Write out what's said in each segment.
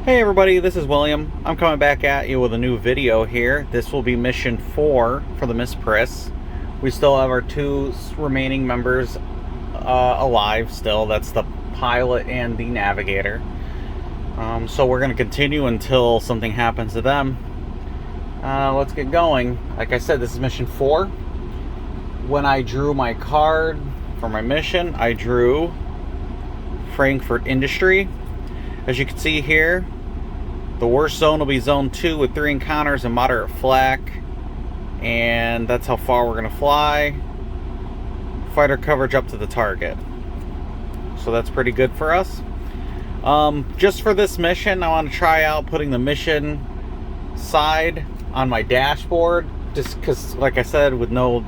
Hey everybody, this is William. I'm coming back at you with a new video here. This will be mission 4 for the Miss Priss. We still have our two remaining members alive still. That's the pilot and the navigator. So we're going to continue until something happens to them. Let's get going. Like I said, this is mission 4. When I drew my card for my mission, I drew Frankfurt Industry. As you can see here, the worst zone will be zone 2 with 3 encounters and moderate flak. And that's how far we're going to fly. Fighter coverage up to the target. So that's pretty good for us. Just for this mission, I want to try out putting the mission side on my dashboard. Just because, like I said, with no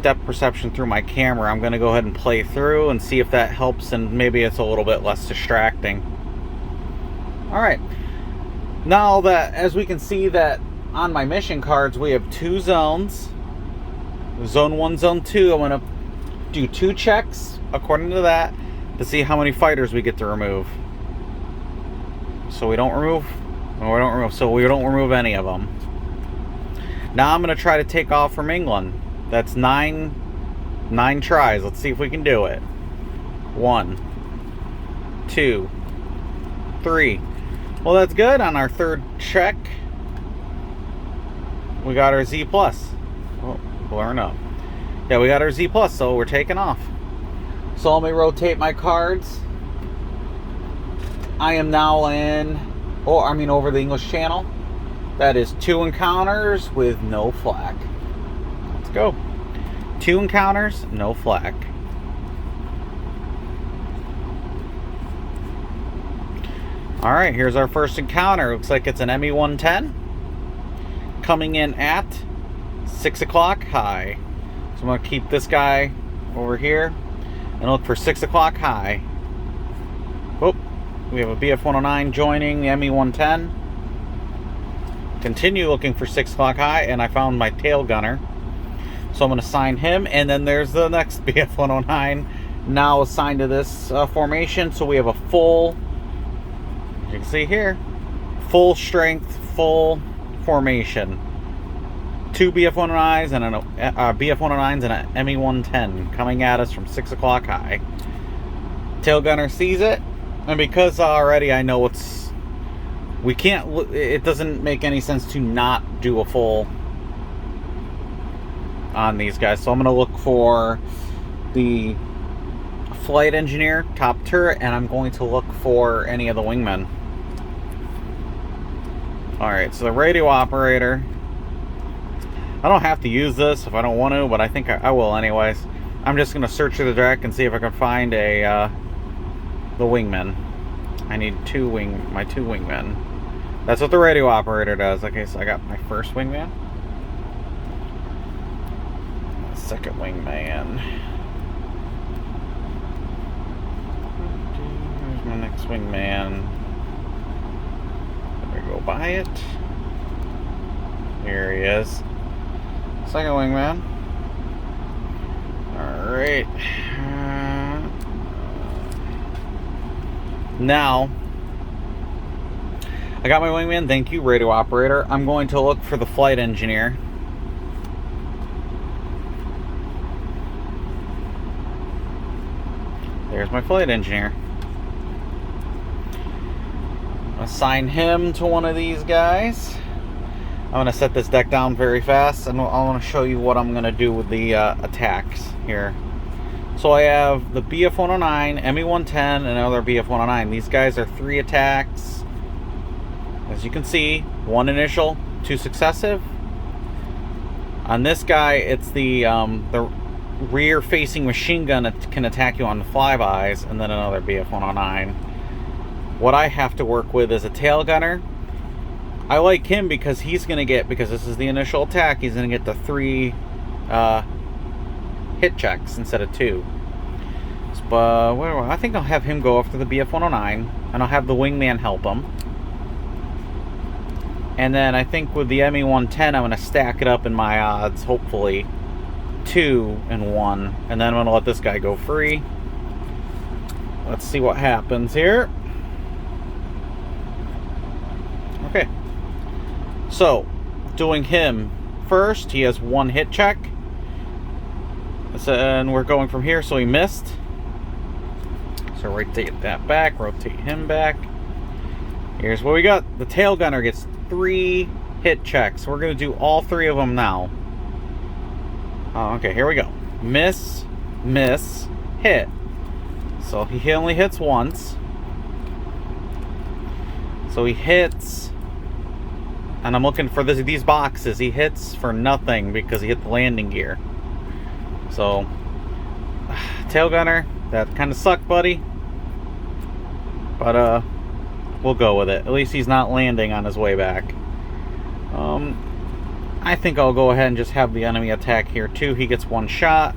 depth perception through my camera, I'm going to go ahead and play through and see if that helps, and maybe it's a little bit less distracting. Alright, now that, as we can see that on my mission cards, we have 2 zones. Zone 1, Zone 2, I'm going to do 2 checks according to that to see how many fighters we get to remove. So we don't remove any of them. Now I'm going to try to take off from England. That's 9 tries. Let's see if we can do it. 1, 2, 3. Well, that's good. On our 3rd check, we got our Z+. Oh, blurring up. Yeah, we got our Z+, so we're taking off. So let me rotate my cards. I am now over the English Channel. That is 2 encounters with no flak. Let's go. 2 encounters, no flak. Alright, here's our first encounter. Looks like it's an ME-110. Coming in at 6 o'clock high. So I'm going to keep this guy over here and look for 6 o'clock high. Oh, we have a BF-109 joining the ME-110. Continue looking for 6 o'clock high, and I found my tail gunner. So I'm going to assign him, and then there's the next BF-109 now assigned to this formation. So we have a full, as you can see here, full strength, full formation. 2 BF-109s and BF-109s and an ME-110 coming at us from 6 o'clock high. Tail gunner sees it, and because already I know it doesn't make any sense to not do a full on these guys. So I'm going to look for the flight engineer, top turret, and I'm going to look for any of the wingmen. Alright, so the radio operator, I don't have to use this if I don't want to, but I think I will anyways. I'm just going to search through the deck and see if I can find the wingmen. I need my 2 wingmen. That's what the radio operator does. Okay, so I got my first wingman. Second wingman. There's my next wingman. There we go by it. Here he is. Second wingman. Alright. Now, I got my wingman. Thank you, radio operator. I'm going to look for the flight engineer. There's my flight engineer. Assign him to one of these guys. I'm going to set this deck down very fast, and I want to show you what I'm going to do with the attacks here. So I have the BF-109, ME-110, and another BF-109. These guys are 3 attacks. As you can see, 1 initial, 2 successive. On this guy, it's the rear-facing machine gun that can attack you on the flybys, and then another BF-109. What I have to work with is a tail gunner. I like him because he's going to get, because this is the initial attack, he's going to get the 3 hit checks instead of 2. But I think I'll have him go after the BF-109, and I'll have the wingman help him. And then I think with the ME-110, I'm going to stack it up in my odds, hopefully. 2 and 1, and then I'm going to let this guy go free. Let's see what happens here. Okay. So, doing him first, he has 1 hit check. And we're going from here, so he missed. So rotate that back, rotate him back. Here's what we got. The tail gunner gets 3 hit checks. We're going to do all 3 of them now. Okay, here we go. Miss, miss, hit. So he only hits once. So he hits, and I'm looking for these boxes. He hits for nothing because he hit the landing gear. So, tail gunner, that kind of sucked, buddy. But we'll go with it. At least he's not landing on his way back. I think I'll go ahead and just have the enemy attack here too. He gets 1 shot.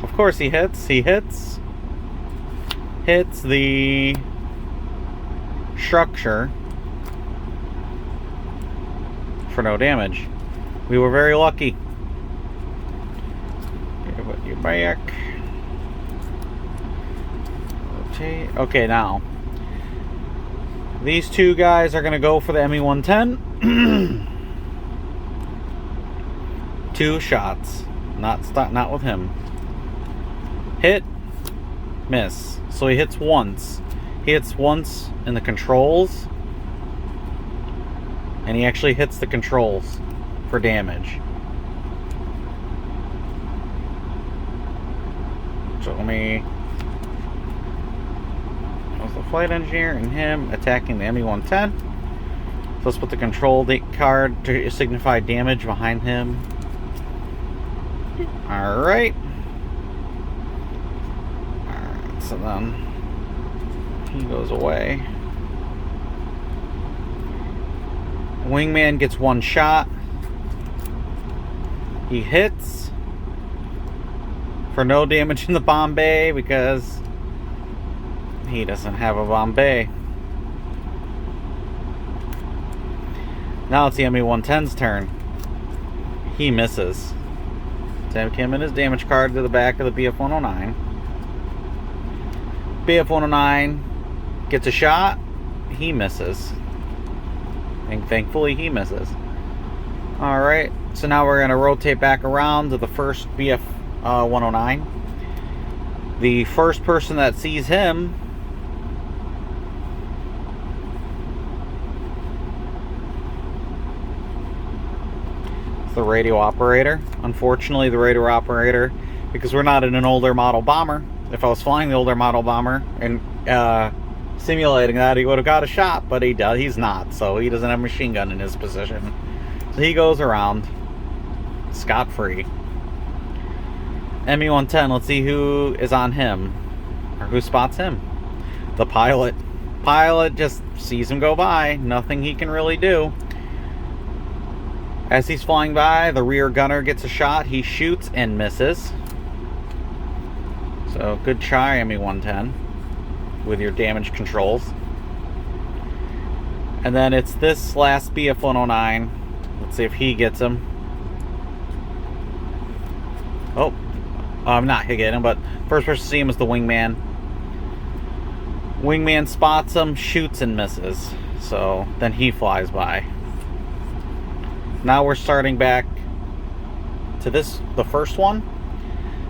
Of course he hits. He hits. Hits the structure for no damage. We were very lucky. Put you back. Rotate. Okay, now these 2 guys are gonna go for the ME-110. 2 shots. Not with him. Hit. Miss. So he hits once. He hits once in the controls. And he actually hits the controls for damage. So let me... That was the flight engineer and him attacking the ME-110. So let's put the control card to signify damage behind him. Alright. Alright, so then he goes away. Wingman gets 1 shot. He hits for no damage in the bomb bay because he doesn't have a bomb bay. Now it's the ME-110's turn. He misses. Take him and his damage card to the back of the BF-109. BF-109 gets a shot. He misses. And thankfully he misses. Alright, so now we're going to rotate back around to the first BF-109. The first person that sees him is the radio operator. Unfortunately, the radio operator, because we're not in an older model bomber. If I was flying the older model bomber and simulating that, he would have got a shot, but he's not, so he doesn't have a machine gun in his position. So he goes around scot-free. ME-110, let's see who is on him, or who spots him. The pilot. Pilot just sees him go by, nothing he can really do. As he's flying by, the rear gunner gets a shot. He shoots and misses. So good try, ME-110, with your damage controls. And then it's this last BF-109. Let's see if he gets him. Oh, I'm not getting him, but first person to see him is the wingman. Wingman spots him, shoots and misses. So then he flies by. Now we're starting back to the first one.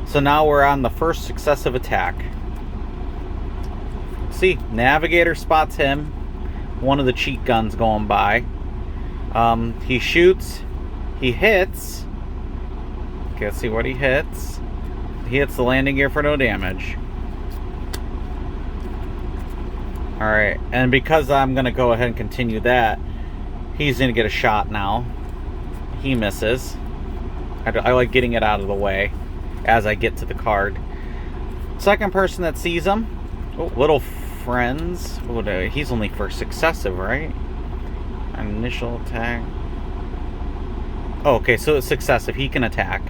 So now we're on the first successive attack. See, navigator spots him. One of the cheat guns going by. He shoots. He hits. Okay, let's see what he hits. He hits the landing gear for no damage. Alright, and because I'm going to go ahead and continue that, he's going to get a shot now. He misses. I like getting it out of the way as I get to the card. Second person that sees him, oh, little friends. Oh, he's only for successive, right? Initial attack. Oh, okay, so it's successive. He can attack.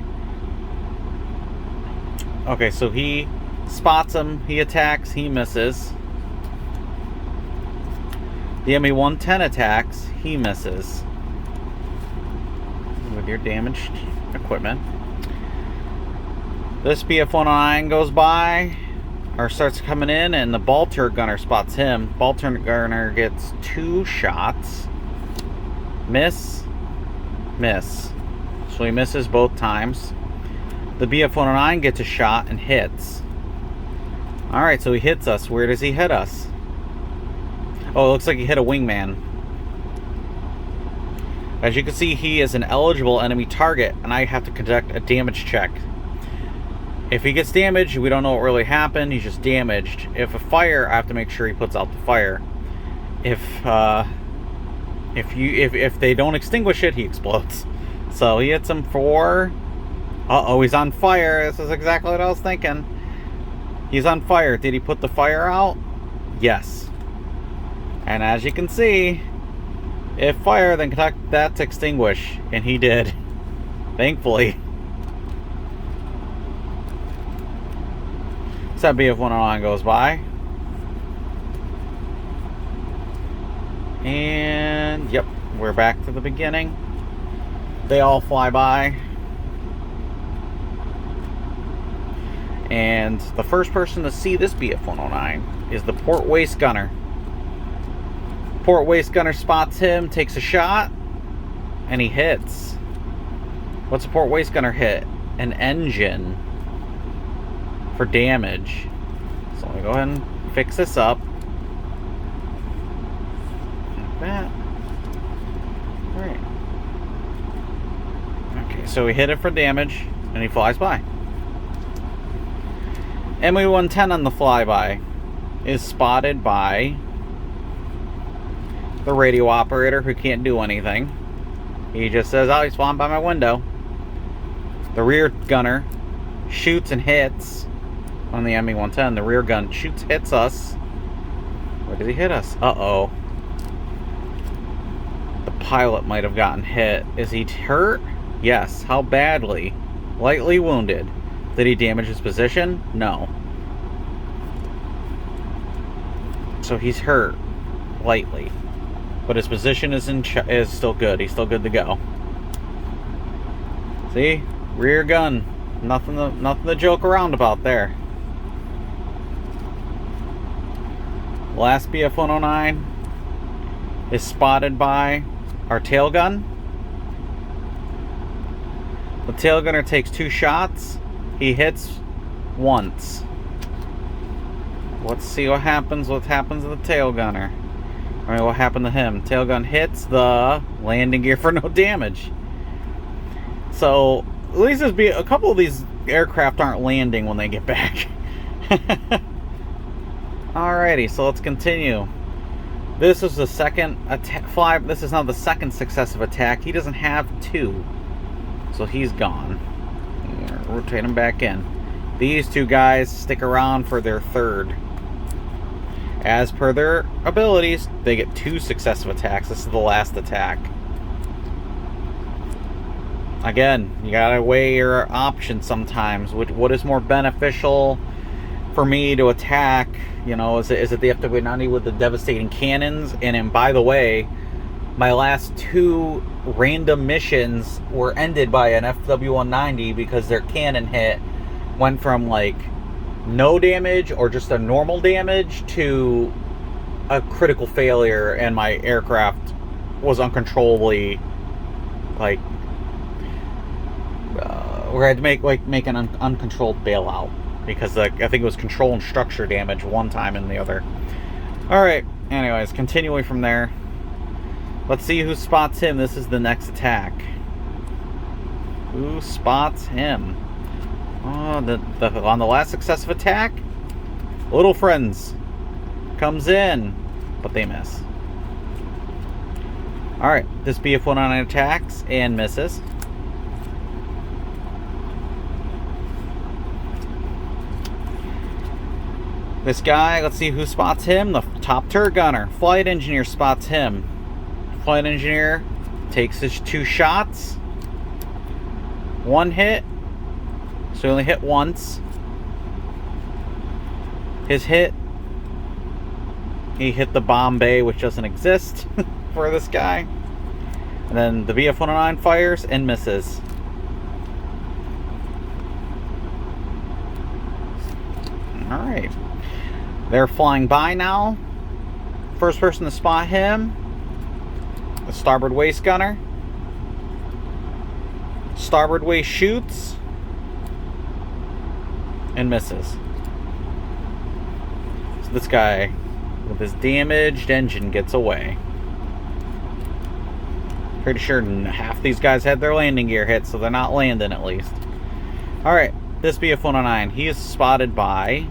Okay, so he spots him. He attacks. He misses. The ME-110 attacks. He misses. With your damaged equipment. This BF-109 goes by. or starts coming in, and the ball turret gunner spots him. Ball turret gunner gets 2 shots. Miss, miss. So he misses both times. The BF-109 gets a shot and hits. Alright, so he hits us. Where does he hit us? Oh, it looks like he hit a wingman. As you can see, he is an eligible enemy target, and I have to conduct a damage check. If he gets damaged, we don't know what really happened. He's just damaged. If a fire, I have to make sure he puts out the fire. If they don't extinguish it, he explodes. So he hits him for... Uh-oh, he's on fire. This is exactly what I was thinking. He's on fire. Did he put the fire out? Yes. And as you can see, if fire, then conduct that to extinguish. And he did. Thankfully. So that BF-109 goes by. And, yep, we're back to the beginning. They all fly by. And the first person to see this BF-109 is the port waist gunner. Port waist gunner spots him, takes a shot, and he hits. What's a port waist gunner hit? An engine for damage. So let me go ahead and fix this up. Like that. Alright. Okay, so we hit it for damage, and he flies by. ME-110 on the flyby is spotted by the radio operator, who can't do anything. He just says, oh, he's flying by my window. The rear gunner shoots and hits on the ME-110. The rear gun shoots, hits us. Where did he hit us? Uh-oh. The pilot might have gotten hit. Is he hurt? Yes. How badly? Lightly wounded. Did he damage his position? No. So he's hurt lightly, but his position is still good. He's still good to go. See, rear gun, nothing to joke around about there. Last BF-109 is spotted by our tail gun. The tail gunner takes 2 shots. He hits once. Let's see what happens. What happens to the tail gunner? Alright, what happened to him? Tail gun hits the landing gear for no damage. So, at least a couple of these aircraft aren't landing when they get back. Alrighty, so let's continue. This is the second attack. This is now the second successive attack. He doesn't have 2, so he's gone. Rotate them back in. These 2 guys stick around for their third. As per their abilities, they get 2 successive attacks. This is the last attack. Again, you gotta weigh your options sometimes. What is more beneficial for me to attack? You know, is it the FW-90 with the devastating cannons? And by the way, my last 2 random missions were ended by an FW-190 because their cannon hit went from like no damage or just a normal damage to a critical failure, and my aircraft was uncontrollably like we had to make an uncontrolled bailout because I think it was control and structure damage one time and the other. Alright, anyways, continuing from there. Let's see who spots him. This is the next attack. Who spots him? Oh, on the last successive attack, Little Friends comes in, but they miss. Alright, this BF-109 attacks and misses. This guy, let's see who spots him. The top turret gunner. Flight engineer spots him. Flight engineer takes his 2 shots. 1 hit. So he only hit once. His hit, he hit the bomb bay, which doesn't exist for this guy. And then the BF-109 fires and misses. Alright. They're flying by now. First person to spot him, the starboard waist gunner. Starboard waist shoots and misses. So this guy with his damaged engine gets away. Pretty sure half these guys had their landing gear hit, so they're not landing at least. Alright, this BF-109, he is spotted by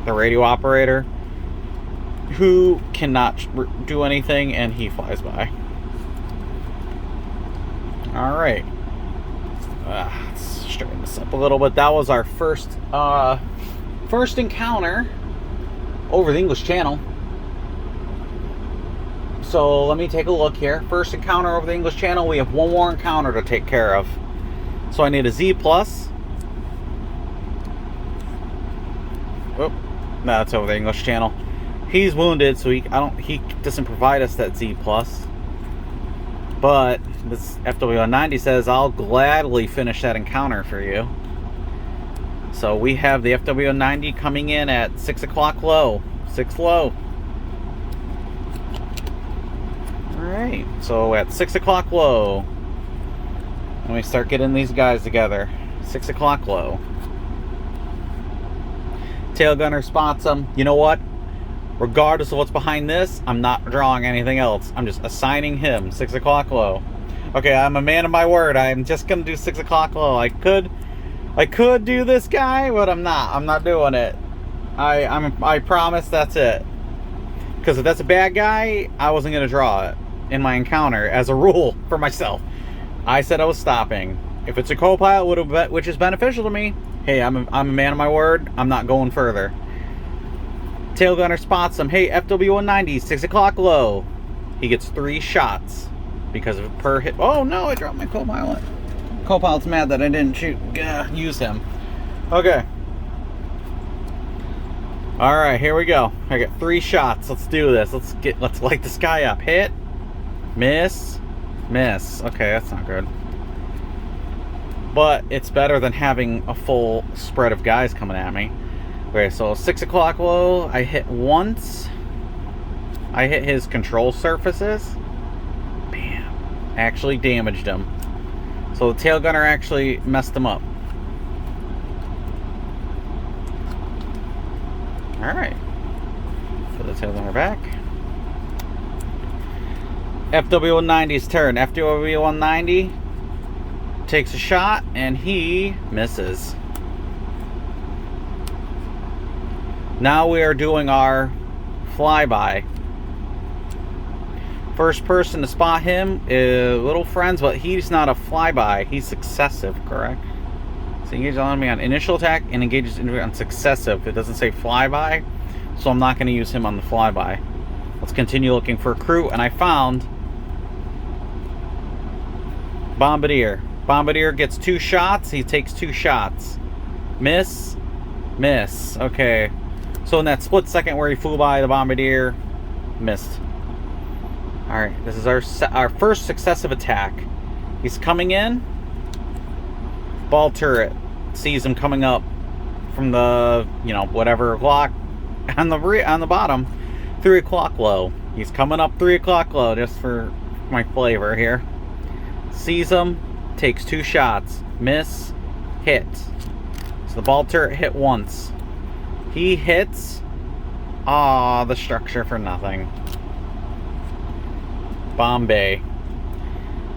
the radio operator, who cannot do anything, and he flies by. Alright. Let's straighten this up a little bit. That was our first encounter over the English Channel. So let me take a look here. First encounter over the English Channel. We have one more encounter to take care of. So I need a Z+. Oh, that's over the English Channel. He's wounded, so he doesn't provide us that Z+. But this FW-190 says, I'll gladly finish that encounter for you. So we have the FW-190 coming in at 6 o'clock low. 6 low. Alright, so at 6 o'clock low, and we start getting these guys together. 6 o'clock low. Tail gunner spots them. You know what? Regardless of what's behind this, I'm not drawing anything else. I'm just assigning him 6 o'clock low. Okay, I'm a man of my word. I'm just gonna do 6 o'clock low. I could do this guy, but I'm not. I'm not doing it. I promise that's it. Because if that's a bad guy, I wasn't gonna draw it in my encounter as a rule for myself. I said I was stopping. If it's a co-pilot, which is beneficial to me, hey, I'm a man of my word. I'm not going further. Tail gunner spots him. Hey, FW-190, 6 o'clock low. He gets 3 shots because of per hit. Oh no, I dropped my co-pilot. Co-pilot's mad that I didn't use him. Okay. All right, here we go. I got 3 shots. Let's do this. Let's light this guy up. Hit, miss, miss. Okay, that's not good. But it's better than having a full spread of guys coming at me. Okay, so 6 o'clock low, I hit once. I hit his control surfaces. Bam. Actually damaged him. So the tail gunner actually messed him up. Alright. Put the tail gunner back. FW-190's turn. FW-190 takes a shot and he misses. Now we are doing our flyby. First person to spot him is Little Friends, but he's not a flyby. He's successive, correct? So he engages on me on initial attack and engages on successive. It doesn't say flyby, so I'm not going to use him on the flyby. Let's continue looking for a crew, and I found Bombardier. Bombardier gets 2 shots. He takes 2 shots. Miss, miss. Okay. So in that split second where he flew by, the Bombardier missed. Alright, this is our first successive attack. He's coming in. Ball turret sees him coming up from the, whatever o'clock on the bottom. 3 o'clock low. He's coming up 3 o'clock low, just for my flavor here. Sees him, takes 2 shots. Miss, hit. So the ball turret hit once. He hits. The structure for nothing. Bombay.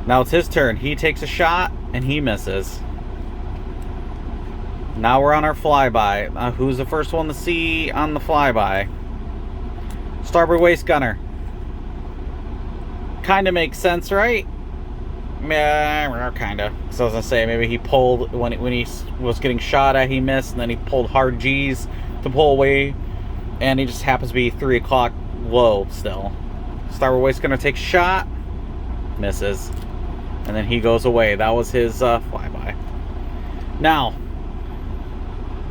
Now it's his turn. He takes a shot and he misses. Now we're on our flyby. Who's the first one to see on the flyby? Starboard waist gunner. Kind of makes sense, right? Yeah, kind of. So I was gonna say, maybe he pulled when he was getting shot at, he missed, and then he pulled hard G's to pull away, and he just happens to be 3 o'clock low still. Starboard waist gunner takes a shot, misses, and then he goes away. That was his flyby. Now,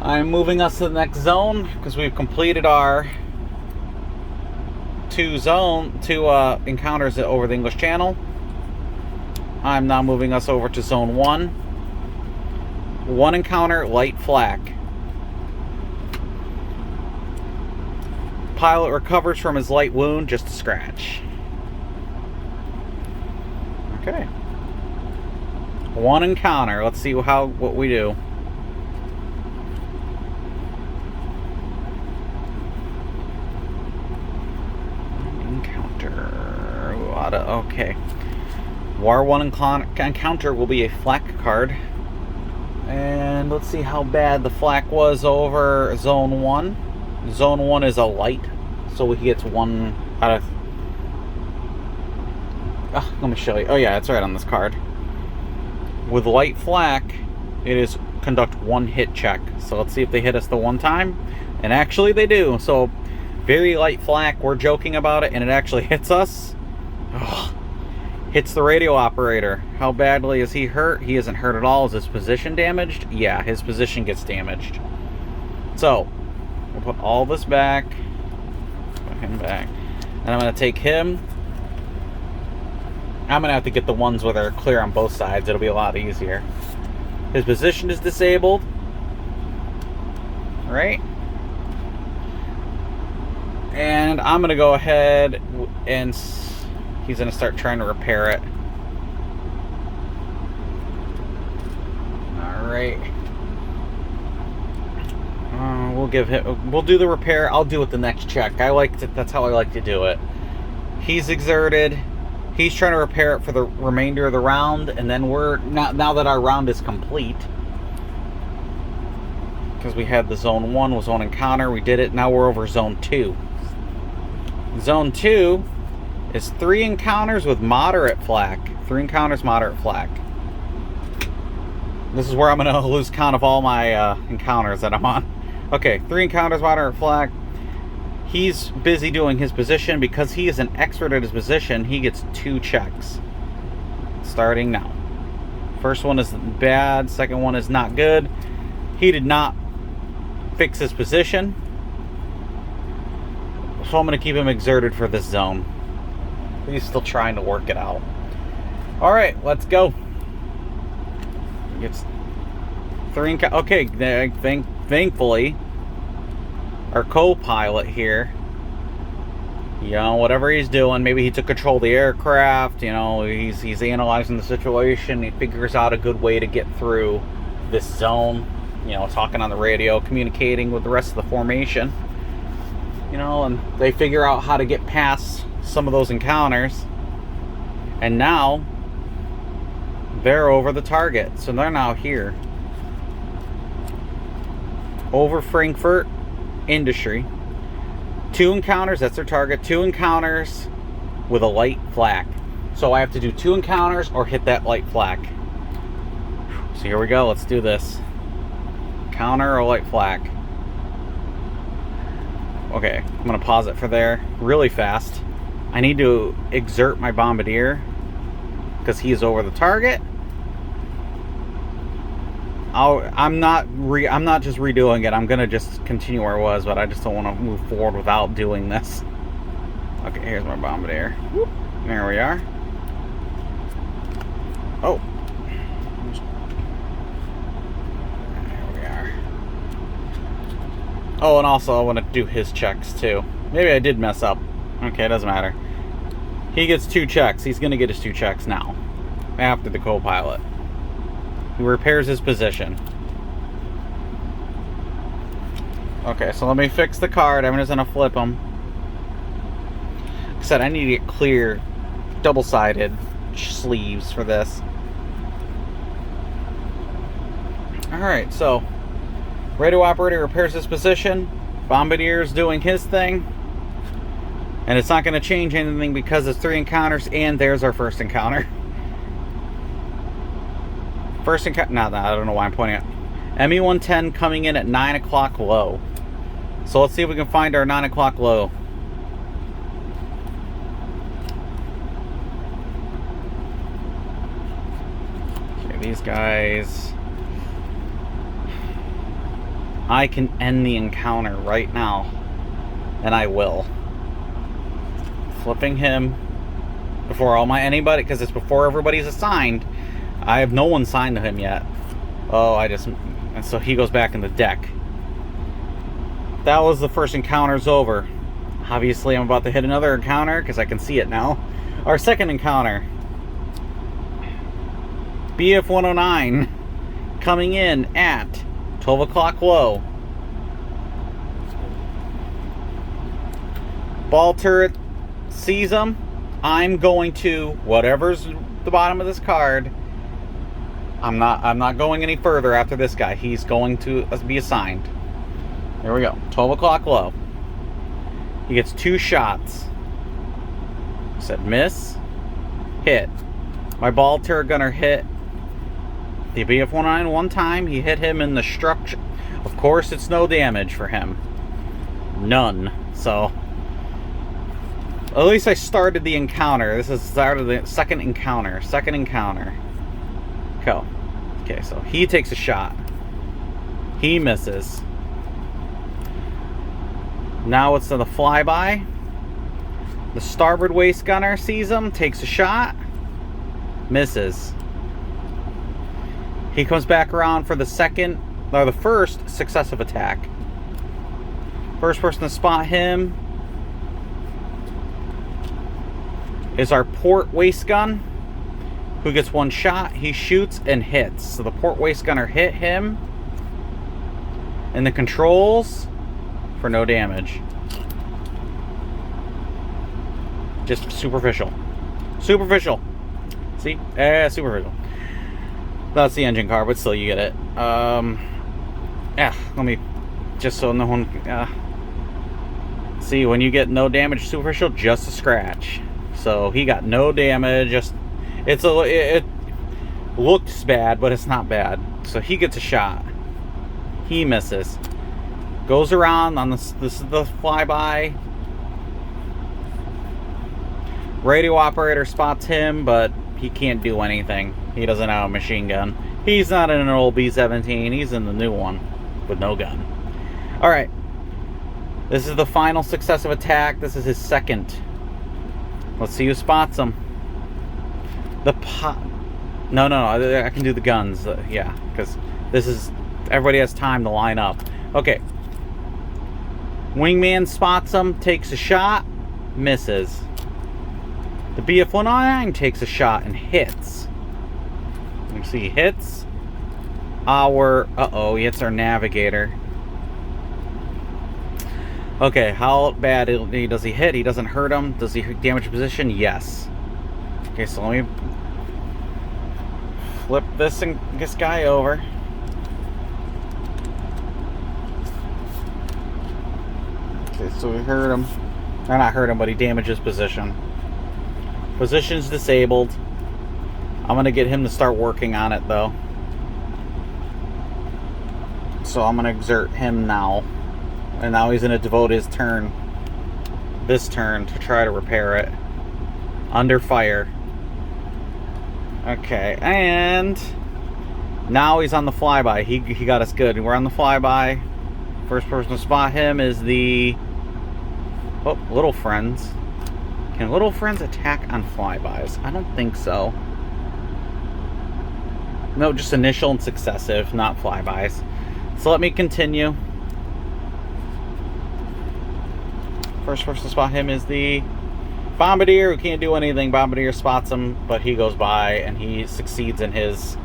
I'm moving us to the next zone because we've completed our two encounters over the English Channel. I'm now moving us over to Zone 1. 1 encounter, light flak. Pilot recovers from his light wound, just a scratch. Okay. 1 encounter. Let's see what we do. Encounter. Okay. War 1 encounter will be a flak card. And let's see how bad the flak was over Zone 1. Zone 1 is a light, so he gets 1 out of... let me show you. Oh yeah, it's right on this card. With light flak, it is conduct 1 hit check. So let's see if they hit us the 1 time. And actually they do. So very light flak, we're joking about it, and it actually hits us. Ugh. Hits the radio operator. How badly is he hurt? He isn't hurt at all. Is his position damaged? Yeah, his position gets damaged. So, we'll put all this back. Put him back. And I'm going to take him. I'm going to have to get the ones where they're clear on both sides. It'll be a lot easier. His position is disabled. Right? And I'm going to go ahead and... he's going to start trying to repair it. Alright. We'll do the repair. I'll do it the next check. That's how I like to do it. He's exerted. He's trying to repair it for the remainder of the round. And then now that our round is complete, because we had the Zone 1 was Zone Encounter. We did it. Now we're over Zone 2. Zone 2 is 3 encounters with moderate flak. 3 encounters, moderate flak. This is where I'm going to lose count of all my encounters that I'm on. Okay, 3 encounters, moderate flak. He's busy doing his position. Because he is an expert at his position, he gets 2 checks. Starting now. First one is bad. Second one is not good. He did not fix his position. So I'm going to keep him exerted for this zone. He's still trying to work it out. Alright, let's go. Gets 3 okay, thankfully our co-pilot here, you know, whatever he's doing, maybe he took control of the aircraft, you know, he's analyzing the situation, he figures out a good way to get through this zone, you know, talking on the radio, communicating with the rest of the formation, you know, and they figure out how to get past some of those encounters, and now they're over the target. So they're now here over Frankfurt Industry. 2 encounters, that's their target. 2 encounters with a light flak. So I have to do 2 encounters or hit that light flak. So here we go, let's do this. Counter or light flak. Okay, I'm gonna pause it for there really fast. I need to exert my bombardier because he's over the target. I'm not just redoing it. I'm gonna just continue where I was, but I just don't want to move forward without doing this. Okay, here's my bombardier. Whoop. There we are. Oh. There we are. Oh, and also I want to do his checks too. Maybe I did mess up. Okay, it doesn't matter. He gets 2 checks. He's going to get his 2 checks now. After the co-pilot. He repairs his position. Okay, so let me fix the card. I'm just going to flip them. Like I said, I need to get clear double-sided sleeves for this. Alright, so radio operator repairs his position. Bombardier's doing his thing. And it's not going to change anything because it's 3 encounters, and there's our first encounter. First encounter, no, I don't know why I'm pointing at. ME-110 coming in at 9 o'clock low. So let's see if we can find our 9 o'clock low. Okay, these guys. I can end the encounter right now. And I will. Flipping him before anybody, because it's before everybody's assigned. I have no one signed to him yet. Oh, and so he goes back in the deck. That was the first encounter's over. Obviously, I'm about to hit another encounter because I can see it now. Our second encounter. BF 109 coming in at 12 o'clock low. Ball turret sees him. I'm going to, whatever's the bottom of this card, I'm not going any further after this guy. He's going to be assigned. Here we go. 12 o'clock low. He gets 2 shots. Said miss, hit. My ball turret gunner hit the BF-109 one time. He hit him in the structure. Of course, it's no damage for him. None. So, at least I started the encounter. This is started the second encounter. Go. Okay, so he takes a shot. He misses. Now it's to the flyby. The starboard waist gunner sees him, takes a shot, misses. He comes back around for the first successive attack. First person to spot him is our port waist gun, who gets 1 shot. He shoots and hits. So the port waist gunner hit him in the controls for no damage. Just superficial. Superficial. See? Superficial. That's the engine car, but still you get it. Yeah, let me, just so no one, see, when you get no damage superficial, just a scratch. So he got no damage, just, it looks bad, but it's not bad. So he gets a shot. He misses. Goes around on this is the flyby. Radio operator spots him, but he can't do anything. He doesn't have a machine gun. He's not in an old B-17. He's in the new one with no gun. Alright. This is the final successive attack. This is his second. Let's see who spots him. No, I can do the guns. Yeah, because this is... Everybody has time to line up. Okay. Wingman spots him, takes a shot, misses. The BF-109 takes a shot and hits. You see, he hits he hits our navigator. Okay, how bad does he hit? He doesn't hurt him. Does he damage position? Yes. Okay, so let me flip this guy over. Okay, so we hurt him. Or not hurt him, but he damages position. Position's disabled. I'm going to get him to start working on it, though. So I'm going to exert him now. And now he's going to devote his turn, this turn, to try to repair it. Under fire. Okay, and now he's on the flyby. He got us good. We're on the flyby. First person to spot him is the... Oh, Little Friends. Can Little Friends attack on flybys? I don't think so. No, just initial and successive, not flybys. So let me continue. First person to spot him is the Bombardier, who can't do anything. Bombardier spots him, but he goes by and he succeeds in his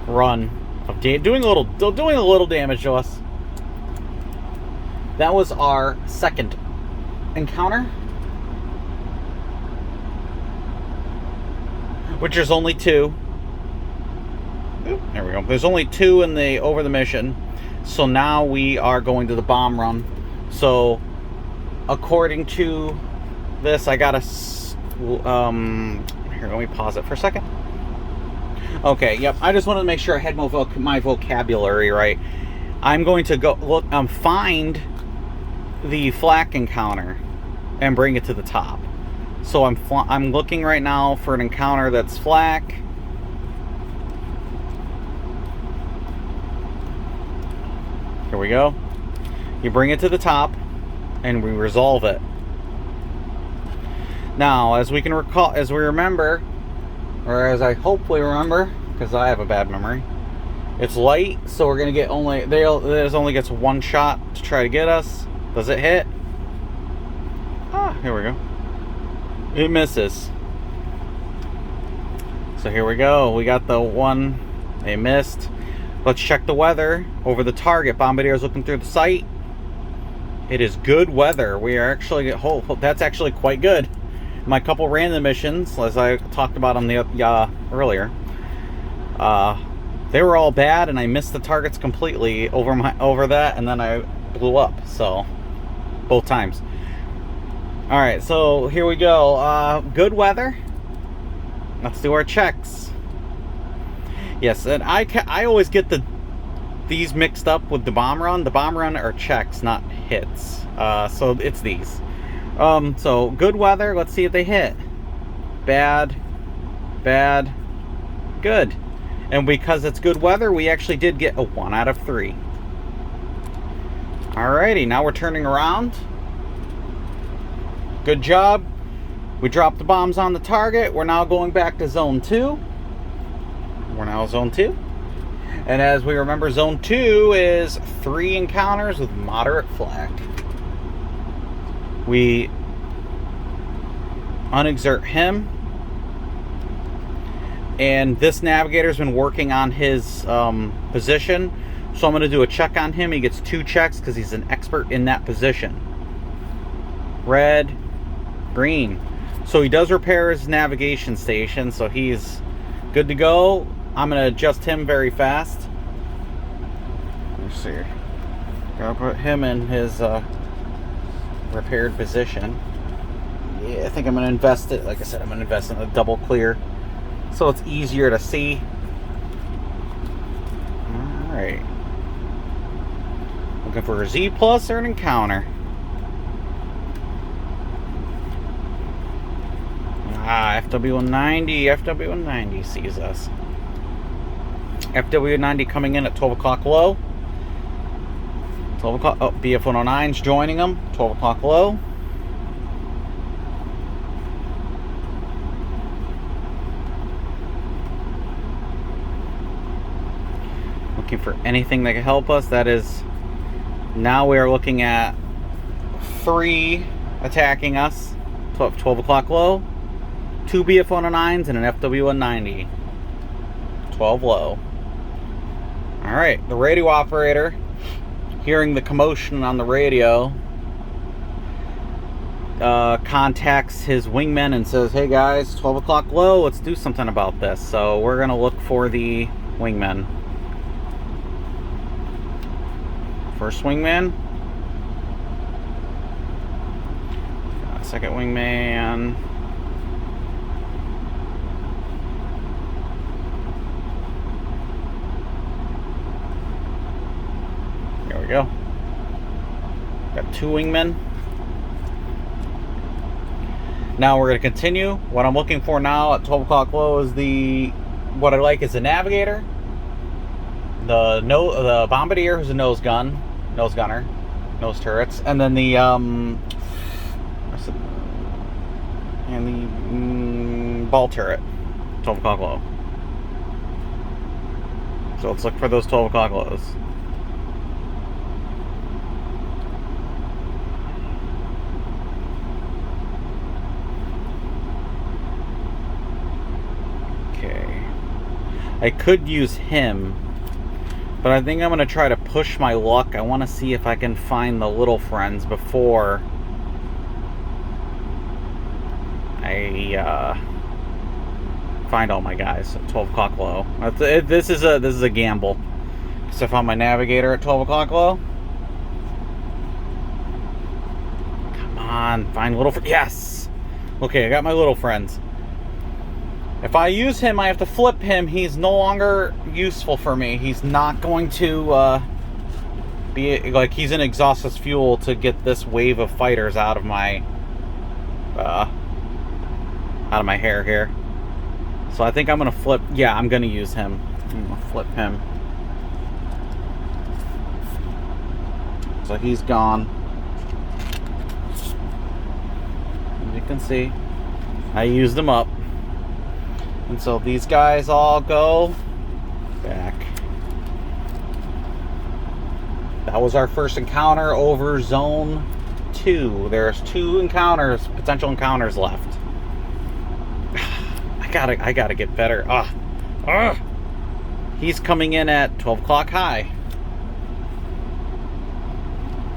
run of doing a little damage to us. That was our second encounter, which there's only 2. There we go. There's only 2 in the over the mission. So now we are going to the bomb run. So according to this, I gotta here, let me pause it for a second. Okay, yep. I just wanted to make sure I had my vocabulary right. I'm going to go look find the flak encounter and bring it to the top. So I'm looking right now for an encounter that's flak. Here we go. You bring it to the top and we resolve it. Now, as we remember, or as I hopefully remember, because I have a bad memory, It's light, so we're gonna get only there's only gets one shot to try to get us. Does it hit? Ah, here we go. It misses. So here we go. We got the one. They missed. Let's check the weather over the target. Bombardier is looking through the sight. It is good weather. We are actually, that's actually quite good. My couple random missions, as I talked about on the earlier, they were all bad, and I missed the targets completely over that, and then I blew up. So both times. All right, so here we go. Good weather. Let's do our checks. Yes, and I always get these mixed up with the bomb run. The bomb run are checks, not hits. So it's these. So good weather. Let's see if they hit. Bad, bad, good. And because it's good weather, we actually did get a 1 out of 3. Alrighty, now we're turning around. Good job. We dropped the bombs on the target. We're now going back to zone 2. We're now zone 2. And as we remember, zone 2 is 3 encounters with moderate flak. We unexert him. And this navigator's been working on his position. So I'm going to do a check on him. He gets 2 checks because he's an expert in that position. Red, green. So he does repair his navigation station. So he's good to go. I'm going to adjust him very fast. Let's see. Gotta put him in his repaired position. Yeah, I think I'm going to invest it. Like I said, I'm going to invest in a double clear, so it's easier to see. Alright. Looking for a Z plus or an encounter. FW190. FW190 sees us. FW190 coming in at 12 o'clock low. 12 o'clock. Oh, BF109's joining them. 12 o'clock low. Looking for anything that can help us. That is, now we are looking at 3 attacking us. 12 o'clock low. 2 BF109s and an FW190. 12 low. Alright, the radio operator, hearing the commotion on the radio, contacts his wingmen and says, hey guys, 12 o'clock low, let's do something about this. So we're going to look for the wingmen. First wingman. Second wingman. There we go. Got 2 wingmen. Now we're going to continue. What I'm looking for now at 12 o'clock low is what I like is the navigator, the bombardier, who's a nose gunner, nose turrets, and then the ball turret. 12 o'clock low. So let's look for those 12 o'clock lows. Okay. I could use him, but I think I'm going to try to push my luck. I want to see if I can find the little friends before I find all my guys at 12 o'clock low. This is a gamble. So I found my navigator at 12 o'clock low. Come on, find little friends. Yes! Okay, I got my little friends. If I use him, I have to flip him. He's no longer useful for me. He's not going to be like, he's an exhaustless fuel to get this wave of fighters out of my hair here. So I think I'm gonna flip. Yeah, I'm gonna use him. I'm gonna flip him. So he's gone. As you can see, I used him up. And so these guys all go back. That was our first encounter over zone 2. There's 2 encounters, potential encounters left. I gotta get better. He's coming in at 12 o'clock high.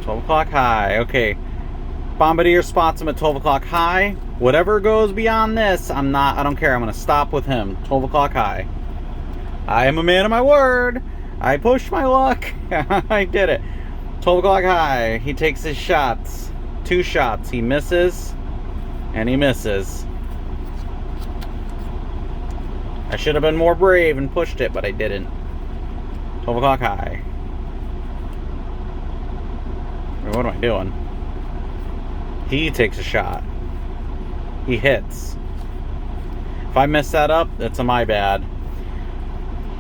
12 o'clock high. Okay. Bombardier spots him at 12 o'clock high. Whatever goes beyond this, I don't care. I'm gonna stop with him. 12 o'clock high. I am a man of my word. I pushed my luck. I did it. 12 o'clock high. He takes his shots. 2 shots. He misses. And he misses. I should have been more brave and pushed it, but I didn't. 12 o'clock high. What am I doing? He takes a shot. He hits. If I mess that up, that's my bad.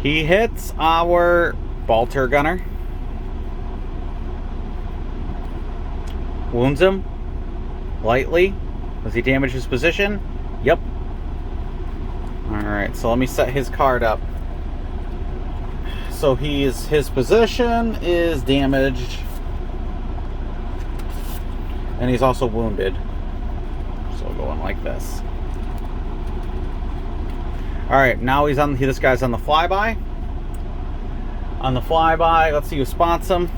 He hits our Bolter gunner. Wounds him. Lightly. Does he damage his position? Yep. Alright, so let me set his card up. So his position is damaged. And he's also wounded. So going like this. Alright, now this guy's on the flyby. On the flyby, let's see who spots him.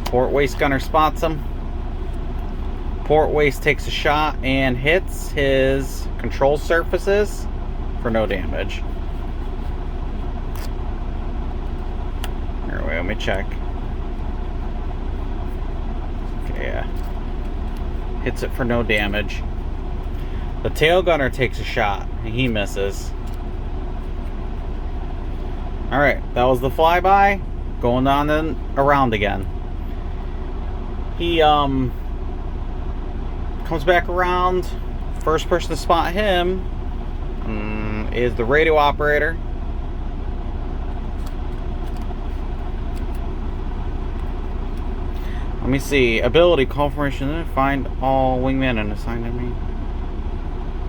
Port waist gunner spots him. Port waist takes a shot and hits his control surfaces for no damage. Here, wait, let me check. Okay, yeah. Hits it for no damage. The tail gunner takes a shot and he misses. Alright, that was the flyby. Going on and around again. He comes back around. First person to spot him is the radio operator. Let me see. Ability, call formation, find all wingmen and assign to me.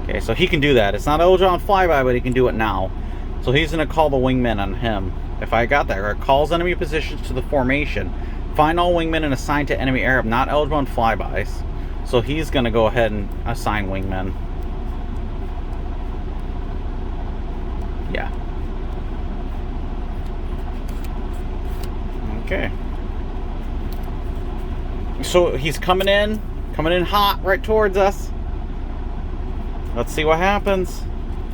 Okay, so he can do that. It's not eligible on flyby, but he can do it now. So he's going to call the wingmen on him. If I got that right. Calls enemy positions to the formation. Find all wingmen and assign to enemy Arab. Not eligible on flybys. So he's going to go ahead and assign wingmen. Yeah. Okay. So he's coming in hot right towards us. Let's see what happens.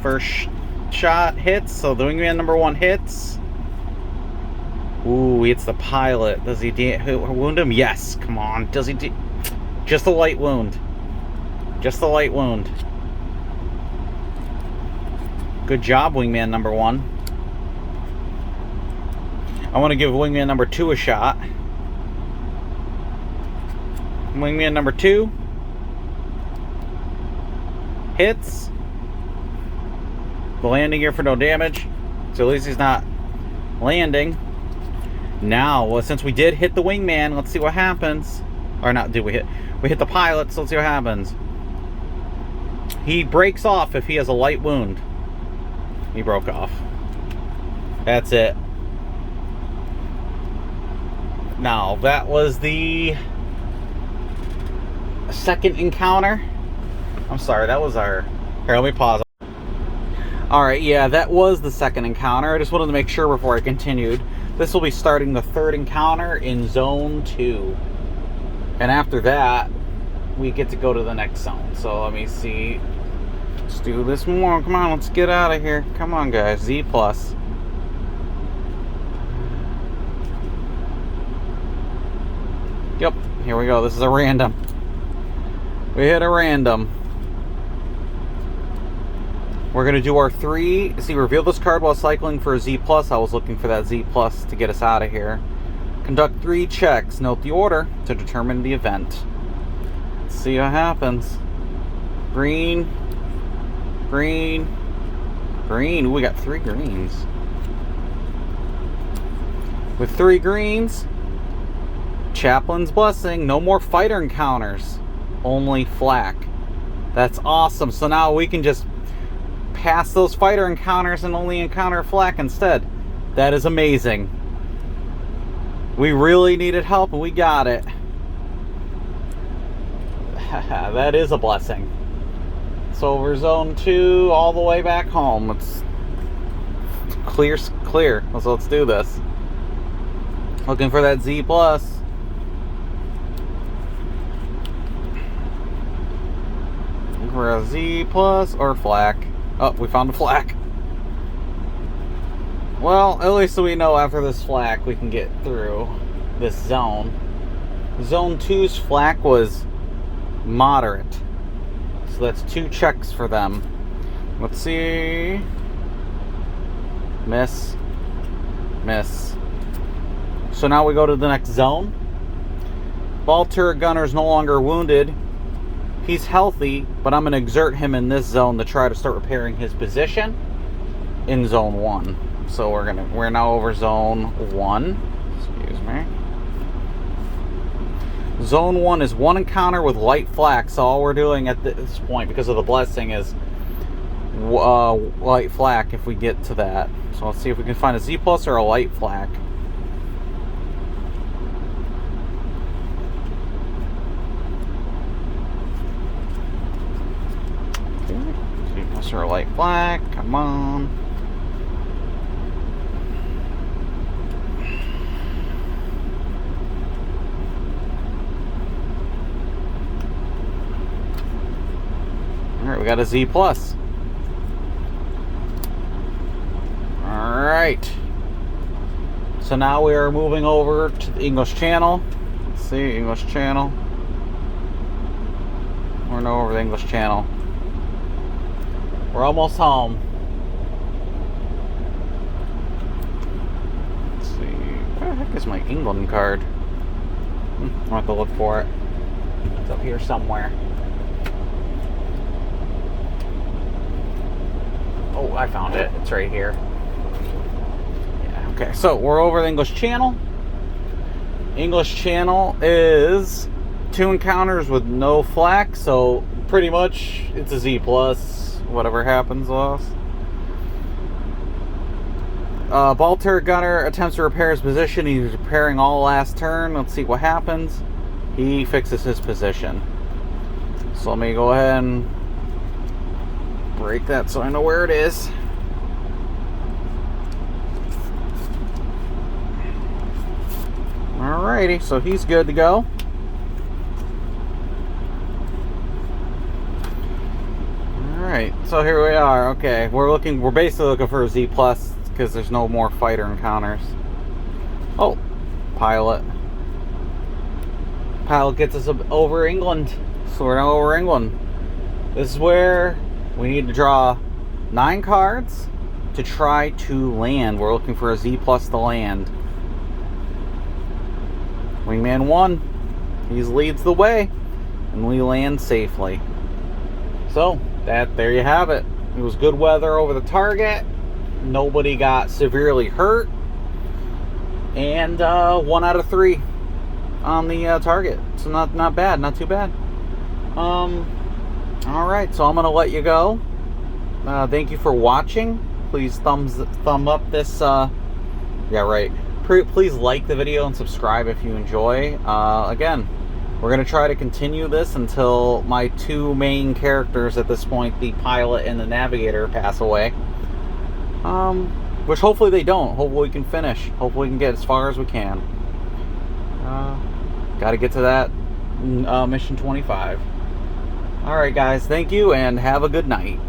First shot hits, so the wingman number 1 hits. Ooh, he hits the pilot. Does he wound him? Yes, come on. Does he just a light wound. Just a light wound. Good job, wingman number 1. I want to give wingman number 2 a shot. Wingman number 2 hits the landing gear for no damage, so at least he's not landing. Now, well, since we did hit the wingman, let's see what happens. Or not, did we hit the pilot, so let's see what happens. He breaks off if he has a light wound. He broke off. That's it. Now, that was the second encounter. I'm sorry, that was our... Here, let me pause. Alright, yeah, that was the second encounter. I just wanted to make sure before I continued. This will be starting the third encounter in Zone 2. And after that, we get to go to the next zone. So let me see. Let's do this more. Come on, let's get out of here. Come on, guys. Z+. Yep, here we go. This is a random. We hit a random. We're going to do our 3. See, reveal this card while cycling for a Z+. I was looking for that Z+ to get us out of here. Conduct 3 checks. Note the order to determine the event. Let's see what happens. Green. Green. Green. Ooh, we got 3 greens. With 3 greens, Chaplain's Blessing. No more fighter encounters. Only flak. That's awesome. So now we can just pass those fighter encounters and only encounter flak instead. That is amazing. We really needed help and we got it. That is a blessing. So over zone 2 all the way back home. It's clear. So let's do this. Looking for that Z plus. Looking for a Z plus or flak. Oh, we found a flak. Well, at least we know after this flak we can get through this zone. Zone 2's flak was moderate. So that's 2 checks for them. Let's see. Miss. Miss. So now we go to the next zone. Ball turret gunner's no longer wounded. He's healthy, but I'm going to exert him in this zone to try to start repairing his position in zone 1. So we're now over zone 1. Excuse me. Zone 1 is 1 encounter with light flak. So all we're doing at this point, because of the blessing, is light flak if we get to that. So let's see if we can find a Z plus or a light flak. Z plus or a light flak. Come on. Alright, we got a Z plus. Alright. So now we are moving over to the English Channel. Let's see, English Channel. We're now over the English Channel. We're almost home. Let's see. Where the heck is my England card? I'll have to look for it. It's up here somewhere. Oh, I found it. It's right here. Yeah, okay, so we're over the English Channel. English Channel is 2 encounters with no flak, so pretty much it's a Z plus, whatever happens lost. Ball turret gunner attempts to repair his position. He's repairing all last turn. Let's see what happens. He fixes his position. So let me go ahead and break that so I know where it is. Alrighty, so he's good to go. Alright, so here we are. Okay, we're basically looking for a Z plus because there's no more fighter encounters. Oh, pilot. Pilot gets us over England. So we're now over England. This is where we need to draw 9 cards to try to land. We're looking for a Z plus to land. Wingman 1, he leads the way, and we land safely. So, there you have it. It was good weather over the target. Nobody got severely hurt. And 1 out of 3 on the target. So not bad, not too bad. Alright, so I'm going to let you go. Thank you for watching. Please thumb up this, please like the video and subscribe if you enjoy. Again, we're going to try to continue this until my 2 main characters at this point, the pilot and the navigator, pass away. Which hopefully they don't. Hopefully we can finish. Hopefully we can get as far as we can. Got to get to that mission 25. Alright guys, thank you and have a good night.